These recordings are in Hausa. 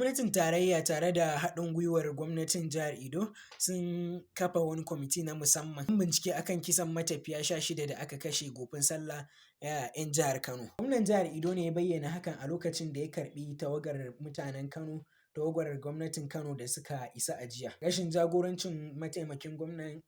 Gwamnatin tarayya tare da haɗin gwiwar gwamnatin jihar Edo sun kafa wani kwamiti na musamman don bincike akan kisan matafiya 16 da aka kashe gofin sallah 'yan jihar Kano. Gwamnan jihar Edo ne ya bayyana hakan a lokacin da ya karɓi tawagar mutanen Kano, tawagar gwamnatin Kano da suka isa a jiya. Rashin jagorancin mataimakin gwamnan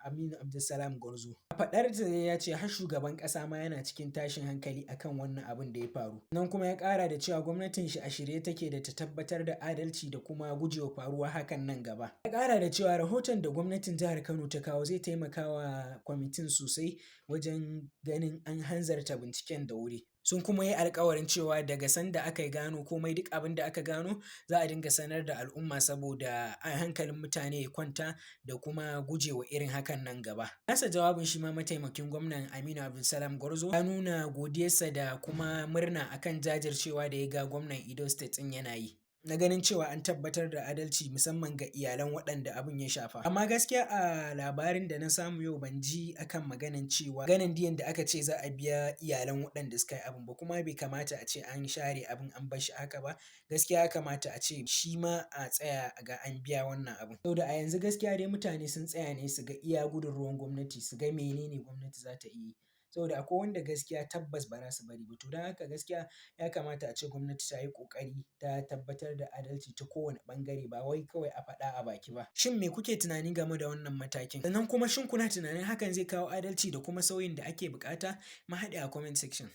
Aminu Abdulsalam Gwarzo. A faɗarsa ya ce har shugaban ƙasa ma yana cikin tashin hankali akan wannan abin da ya faru. Nan kuma ya ƙara da cewa gwamnatin shi a shirye take da ta tabbatar da adalci da kuma gujewa faruwa hakan nan gaba. Ya ƙara da cewa rahoton da gwamnatin jihar Kano ta kawo zai taimaka wa kwamitin sosai wajen ganin an hanzarta binciken da wuri. Sun kuma yi alkawarin cewa daga sanda aka gano komai duk abin da aka gano za a dinga sanar da al'umma saboda hankalin mutane ya kwanta da kuma gujewa irin hakan nan gaba. Nasa jawabin shi ma mataimakin gwamnan Aminu Abdulsalam Gwarzo ya nuna godiyarsa da kuma murna akan jajircewa da ya ga gwamnan Edo State ɗin yana yi, na ganin cewa an tabbatar da adalci musamman ga iyalan waɗanda abin ya shafa. Amma gaskiya a labarin da na samu yau ban ji akan maganan cewa ganin diyan da aka ce za a biya iyalan waɗanda suka yi abin ba, kuma bai kamata a ce an share abin an bar shi haka ba. Gaskiya ya kamata a ce shi ma a tsaya ga an biya wannan abin. Saboda a yanzu gaskiya dai mutane sun tsaya ne su ga iya gudun ruwan gwamnati, su ga menene gwamnati za ta iya yi. Saboda akwai wanda gaskiya tabbas ba za su bari ba. To don haka gaskiya ya kamata a ce gwamnati ta yi ƙoƙari ta tabbatar da adalci ta kowane ɓangare, ba wai kawai a faɗa a baki ba. Shin me kuke tunani game da wannan matakin? Sannan kuma shin kuna tunanin hakan zai kawo adalci da kuma sauyin da ake buƙata? Mu haɗe a comment section.